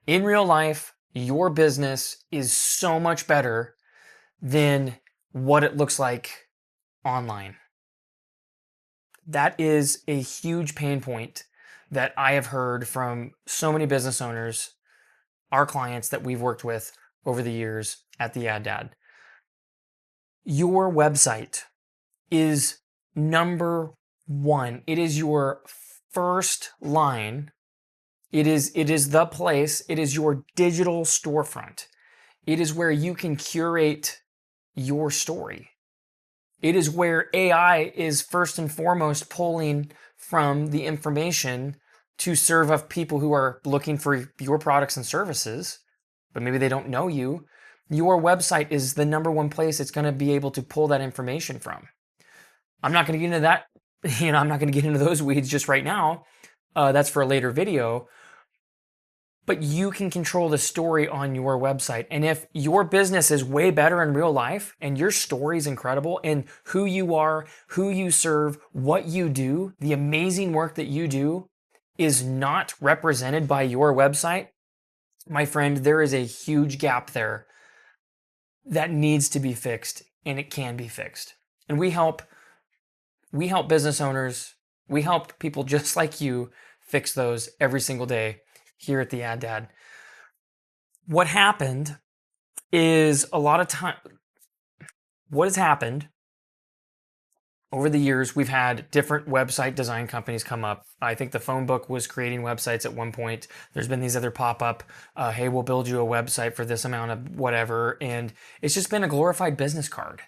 In real life, your business is so much better than what it looks like online. That is a huge pain point that I have heard from so many business owners, our clients that we've worked with over the years at the Ad Dad. Your website is number one. It is your first line. It is the place. It is your digital storefront. It is where you can curate your story. It is where AI is first and foremost pulling from the information to serve up people who are looking for your products and services, but maybe they don't know you. Your website is the number one place it's going to be able to pull that information from. I'm not going to get into that. I'm not going to get into those weeds just right now. That's for a later video. But you can control the story on your website. And if your business is way better in real life and your story is incredible and who you are, who you serve, what you do, the amazing work that you do is not represented by your website, my friend, there is a huge gap there that needs to be fixed, and it can be fixed. And we help business owners, we help people just like you fix those every single day here at the Ad Dad. What happened is what has happened over the years, we've had different website design companies come up. I think the phone book was creating websites at one point. There's been these other pop-up, hey, we'll build you a website for this amount of whatever. And it's just been a glorified business card.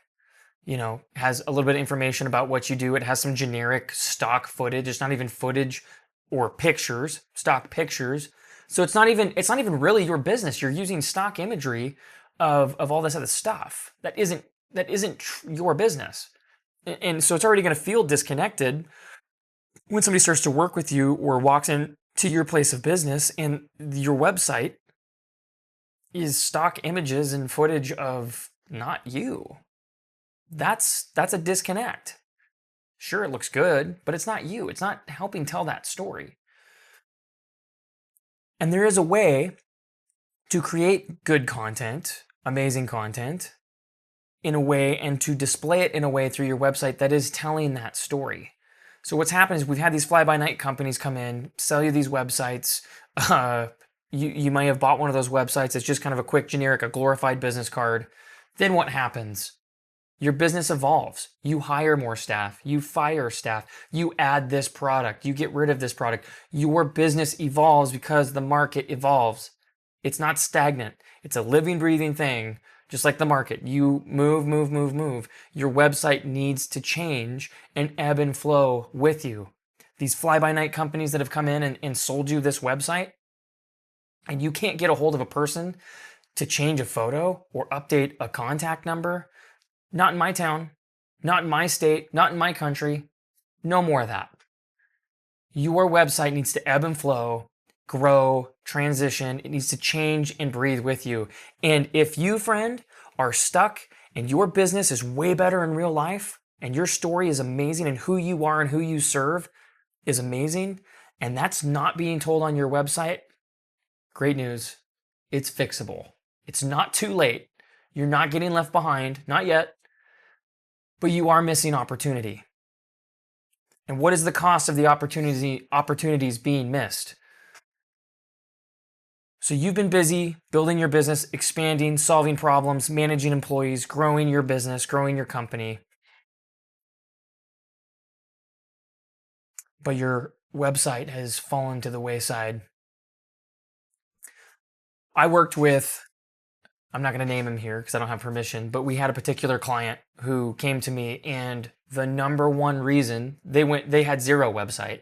Has a little bit of information about what you do. It has some generic stock footage. It's not even footage or pictures, stock pictures. So it's not even really your business. You're using stock imagery of all this other stuff that isn't your business. And so it's already going to feel disconnected when somebody starts to work with you or walks into your place of business and your website is stock images and footage of not you. That's a disconnect. Sure, it looks good, but it's not you. It's not helping tell that story. And there is a way to create good content, amazing content, in a way and to display it in a way through your website that is telling that story. So what's happened is we've had these fly-by-night companies come in, sell you these websites. You might have bought one of those websites. It's just kind of a quick generic, a glorified business card. Then what happens? Your business evolves. You hire more staff. You fire staff. You add this product. You get rid of this product. Your business evolves because the market evolves. It's not stagnant. It's a living, breathing thing. Just like the market, you move. Your website needs to change and ebb and flow with you. These fly-by-night companies that have come in and sold you this website, and you can't get a hold of a person to change a photo or update a contact number. Not in my town, not in my state, not in my country. No more of that. Your website needs to ebb and flow, grow, transition. It needs to change and breathe with you. And if you, friend, are stuck and your business is way better in real life and your story is amazing and who you are and who you serve is amazing, and that's not being told on your website, great news. It's fixable. It's not too late. You're not getting left behind, not yet, but you are missing opportunity. And what is the cost of the opportunities being missed? So you've been busy building your business, expanding, solving problems, managing employees, growing your business, growing your company. But your website has fallen to the wayside. I worked with, I'm not going to name him here because I don't have permission, but we had a particular client who came to me, and the number one reason they had zero website,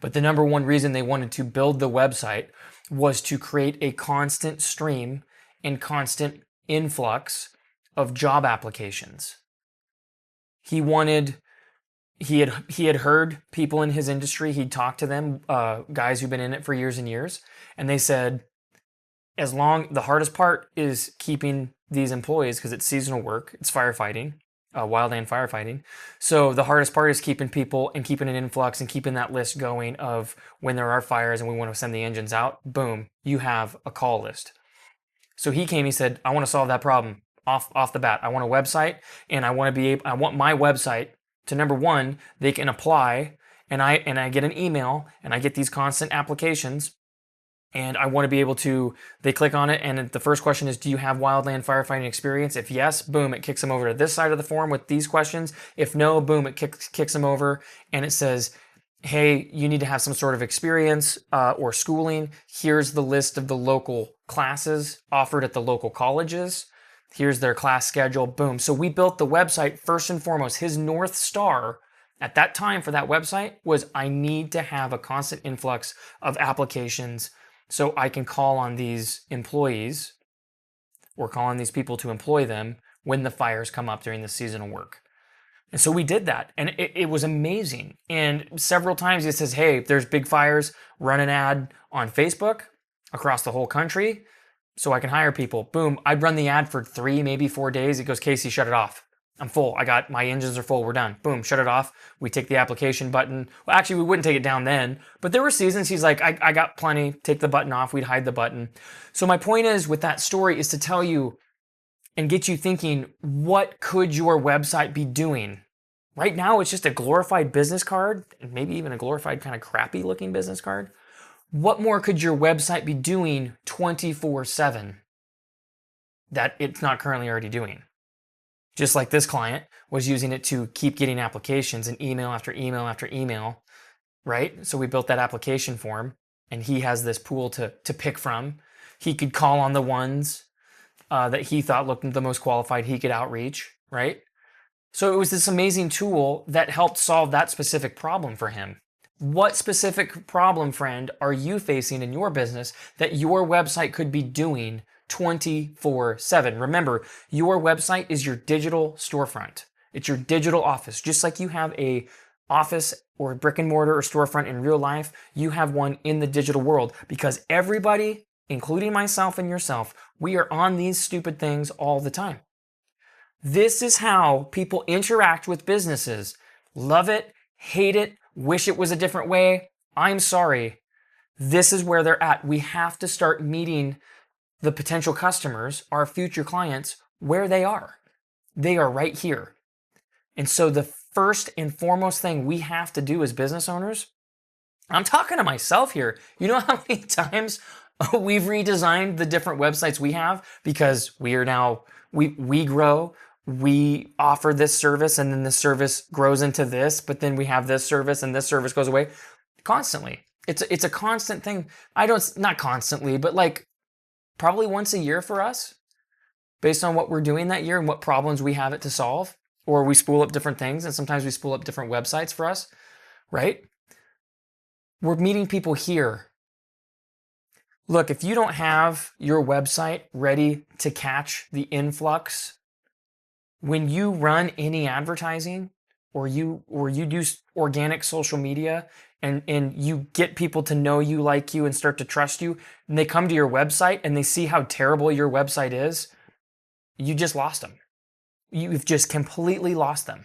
but the number one reason they wanted to build the website was to create a constant stream and constant influx of job applications. He had heard people in his industry, he'd talked to them, guys who've been in it for years and years, and they said, the hardest part is keeping these employees because it's seasonal work, it's firefighting. wildland firefighting. So the hardest part is keeping people and keeping an influx and keeping that list going of when there are fires and we want to send the engines out. Boom, you have a call list. So he came, he said, I want to solve that problem off the bat. I want a website, and I want my website to, number one, they can apply, and I get an email, and I get these constant applications, and I want to be able to, they click on it, and the first question is, do you have wildland firefighting experience? If yes, boom, it kicks them over to this side of the form with these questions. If no, boom, it kicks them over, and it says, hey, you need to have some sort of experience or schooling. Here's the list of the local classes offered at the local colleges. Here's their class schedule, boom. So we built the website first and foremost. His North Star at that time for that website was, I need to have a constant influx of applications so I can call on these employees or call on these people to employ them when the fires come up during the seasonal work. And so we did that, and it was amazing. And several times it says, hey, if there's big fires, run an ad on Facebook across the whole country so I can hire people. Boom, I'd run the ad for 3, maybe 4 days. It goes, Casey, shut it off. I'm full. My engines are full. We're done. Boom, shut it off. We take the application button. Well, actually, we wouldn't take it down then, but there were seasons he's like, I got plenty. Take the button off. We'd hide the button. So my point is with that story is to tell you and get you thinking, what could your website be doing? Right now, it's just a glorified business card, and maybe even a glorified kind of crappy looking business card. What more could your website be doing 24/7 that it's not currently already doing? Just like this client was using it to keep getting applications and email after email after email, right? So we built that application form, and he has this pool to pick from. He could call on the ones that he thought looked the most qualified he could outreach, right? So it was this amazing tool that helped solve that specific problem for him. What specific problem, friend, are you facing in your business that your website could be doing 24/7? Remember, your website is your digital storefront. It's your digital office. Just like you have a office or brick and mortar or storefront in real life, you have one in the digital world, because everybody, including myself and yourself, we are on these stupid things all the time. This is how people interact with businesses. Love it, hate it, wish it was a different way. I'm sorry. This is where they're at. We have to start meeting the potential customers, our future clients, where they are. They are right here. And so the first and foremost thing we have to do as business owners, I'm talking to myself here. You know how many times we've redesigned the different websites we have because we are now, we grow, we offer this service, and then this service grows into this, but then we have this service and this service goes away constantly. It's a constant thing. Not constantly, but like probably once a year for us, based on what we're doing that year and what problems we have it to solve, or we spool up different things, and sometimes we spool up different websites for us, right? We're meeting people here. Look, if you don't have your website ready to catch the influx, when you run any advertising or you do organic social media and you get people to know you, like you, and start to trust you, and they come to your website and they see how terrible your website is, you just lost them. You've just completely lost them.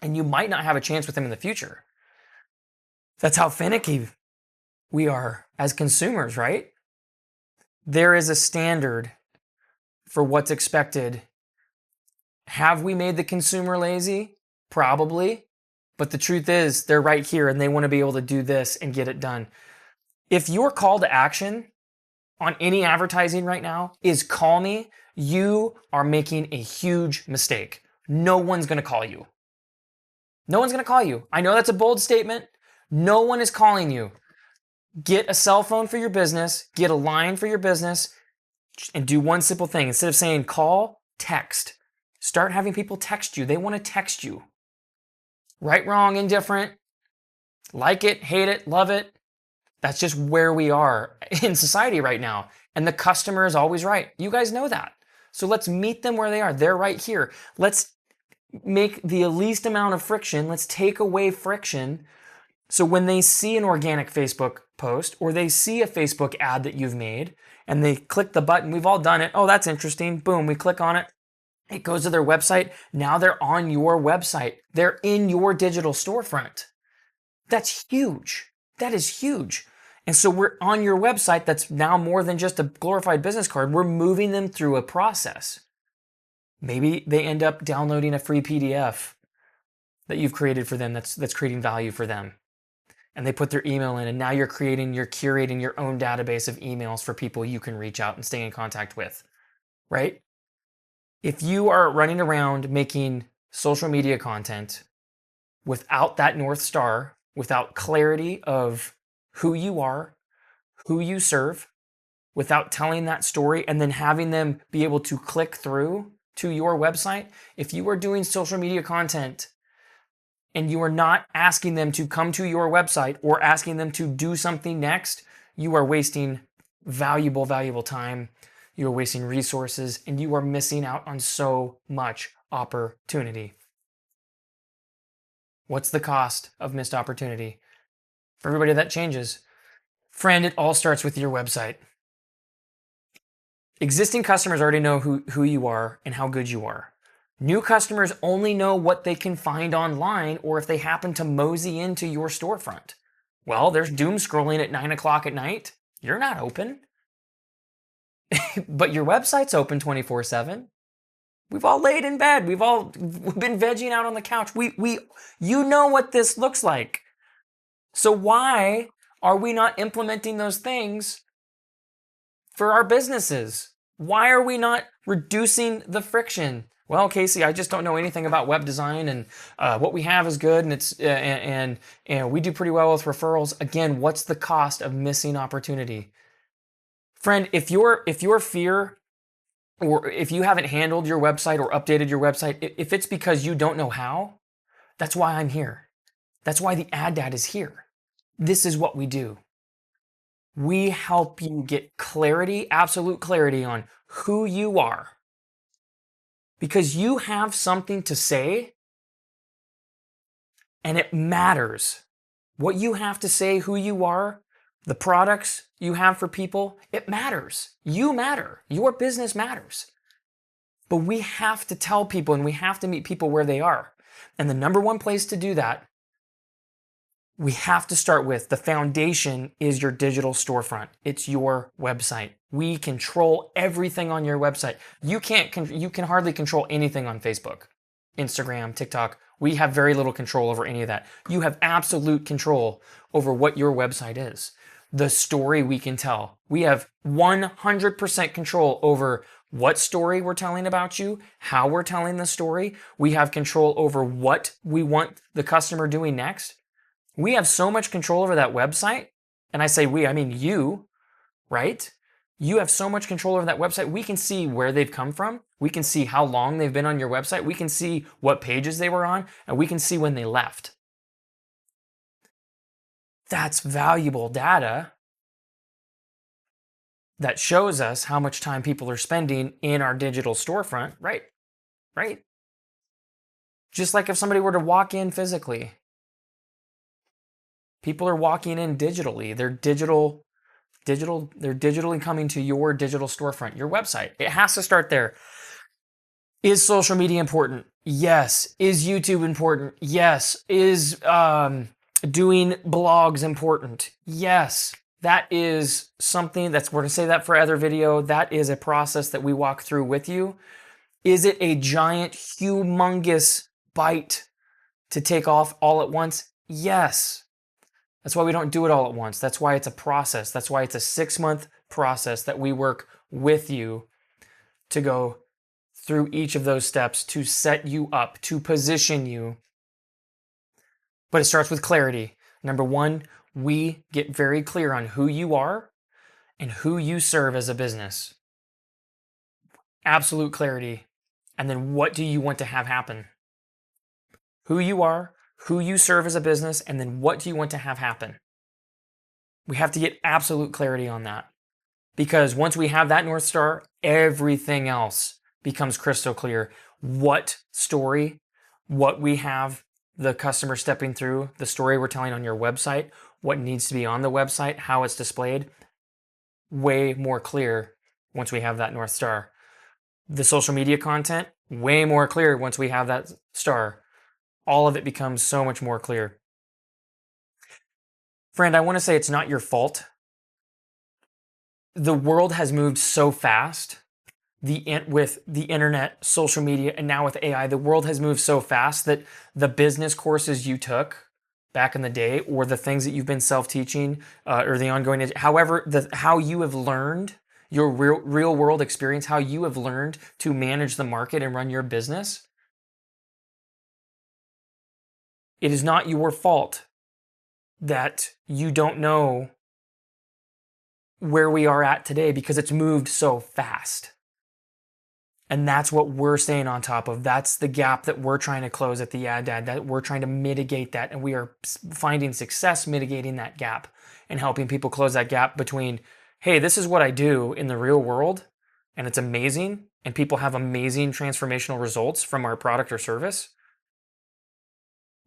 And you might not have a chance with them in the future. That's how finicky we are as consumers, right? There is a standard for what's expected. Have we made the consumer lazy? Probably. But the truth is, they're right here and they want to be able to do this and get it done. If your call to action on any advertising right now is call me, you are making a huge mistake. No one's going to call you. No one's going to call you. I know that's a bold statement. No one is calling you. Get a cell phone for your business, get a line for your business, and do one simple thing. Instead of saying call, text. Start having people text you. They want to text you. Right, wrong, indifferent. Like it, hate it, love it. That's just where we are in society right now. And the customer is always right. You guys know that. So let's meet them where they are. They're right here. Let's make the least amount of friction. Let's take away friction. So when they see an organic Facebook post or they see a Facebook ad that you've made and they click the button, we've all done it. Oh, that's interesting. Boom, we click on it. It goes to their website. Now they're on your website. They're in your digital storefront. That's huge. That is huge. And so we're on your website that's now more than just a glorified business card. We're moving them through a process. Maybe they end up downloading a free PDF that you've created for them that's creating value for them. And they put their email in, and now you're curating your own database of emails for people you can reach out and stay in contact with, right? If you are running around making social media content without that North Star, without clarity of who you are, who you serve, without telling that story and then having them be able to click through to your website, if you are doing social media content and you are not asking them to come to your website or asking them to do something next, you are wasting valuable, valuable time. You are wasting resources, and you are missing out on so much opportunity. What's the cost of missed opportunity? For everybody, that changes. Friend, it all starts with your website. Existing customers already know who you are and how good you are. New customers only know what they can find online or if they happen to mosey into your storefront. Well, there's doom scrolling at 9 o'clock at night. You're not open. But your website's open 24/7. We've all laid in bed. We've been vegging out on the couch. You know what this looks like. So why are we not implementing those things for our businesses? Why are we not reducing the friction? Well, Casey, I just don't know anything about web design, and what we have is good, and it's and we do pretty well with referrals. Again, what's the cost of missing opportunity? Friend, if your fear, or if you haven't handled your website or updated your website, if it's because you don't know how, that's why I'm here. That's why the Ad Dad is here. This is what we do. We help you get clarity, absolute clarity on who you are. Because you have something to say, and it matters. What you have to say, who you are, the products you have for people, it matters. You matter. Your business matters. But we have to tell people, and we have to meet people where they are. And the number one place to do that, we have to start with the foundation is your digital storefront. It's your website. We control everything on your website. You can hardly control anything on Facebook, Instagram, TikTok. We have very little control over any of that. You have absolute control over what your website is. The story we can tell. We have 100% control over what story we're telling about you, how we're telling the story. We have control over what we want the customer doing next. We have so much control over that website. And I say we, I mean you, right? You have so much control over that website. We can see where they've come from. We can see how long they've been on your website. We can see what pages they were on, and we can see when they left. That's valuable data that shows us how much time people are spending in our digital storefront, right? Right? Just like if somebody were to walk in physically, people are walking in digitally. They're digitally coming to your digital storefront, your website. It has to start there. Is social media important? Yes. Is YouTube important? Yes. Is doing blogs important? Yes. That is something we're going to say that for other video. That is a process that we walk through with you. Is it a giant, humongous bite to take off all at once? Yes. That's why we don't do it all at once. That's why it's a process. That's why it's a 6-month process that we work with you to go through each of those steps to set you up, to position you. But it starts with clarity. Number one, we get very clear on who you are and who you serve as a business. Absolute clarity. And then what do you want to have happen? Who you are, who you serve as a business, and then what do you want to have happen? We have to get absolute clarity on that. Because once we have that North Star, everything else becomes crystal clear. What story, what we have the customer stepping through, the story we're telling on your website, what needs to be on the website, how it's displayed, way more clear once we have that North Star. The social media content, way more clear once we have that star. All of it becomes so much more clear. Friend, I want to say it's not your fault. The world has moved so fast. With the internet, social media, and now with AI, the world has moved so fast that the business courses you took back in the day, or the things that you've been self-teaching, or the ongoing, however, how you have learned your real world experience, how you have learned to manage the market and run your business, it is not your fault that you don't know where we are at today, because it's moved so fast. And that's what we're staying on top of. That's the gap that we're trying to close at the Ad Dad, that we're trying to mitigate that. And we are finding success mitigating that gap and helping people close that gap between, hey, this is what I do in the real world, and it's amazing, and people have amazing transformational results from our product or service.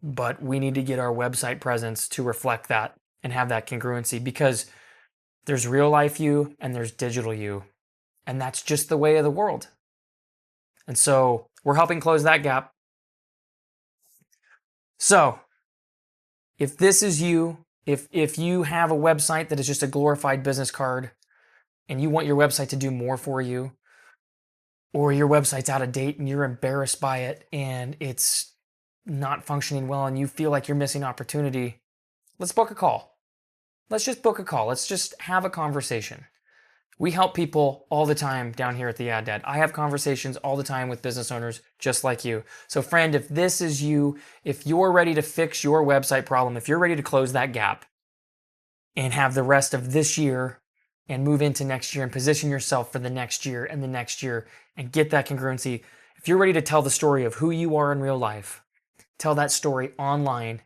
But we need to get our website presence to reflect that and have that congruency, because there's real life you and there's digital you. And that's just the way of the world. And so we're helping close that gap. So if this is you, if you have a website that is just a glorified business card and you want your website to do more for you, or your website's out of date and you're embarrassed by it and it's not functioning well and you feel like you're missing opportunity, let's book a call. Let's just book a call. Let's just have a conversation. We help people all the time down here at the Ad Dad. I have conversations all the time with business owners just like you. So friend, if this is you, if you're ready to fix your website problem, if you're ready to close that gap and have the rest of this year and move into next year and position yourself for the next year and the next year and get that congruency, if you're ready to tell the story of who you are in real life, tell that story online,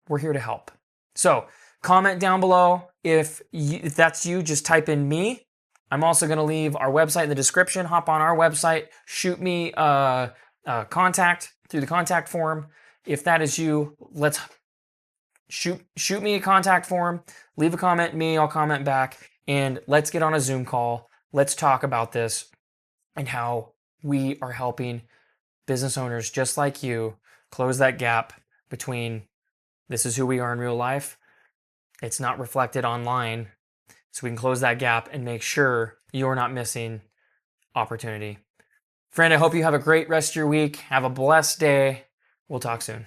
we're here to help. So comment down below if that's you. Just type in me. I'm also going to leave our website in the description. Hop on our website, shoot me a contact through the contact form. If that is you, let's shoot me a contact form. Leave a comment, I'll comment back, and let's get on a Zoom call. Let's talk about this and how we are helping business owners just like you close that gap between this is who we are in real life, it's not reflected online, so we can close that gap and make sure you're not missing opportunity. Friend, I hope you have a great rest of your week. Have a blessed day. We'll talk soon.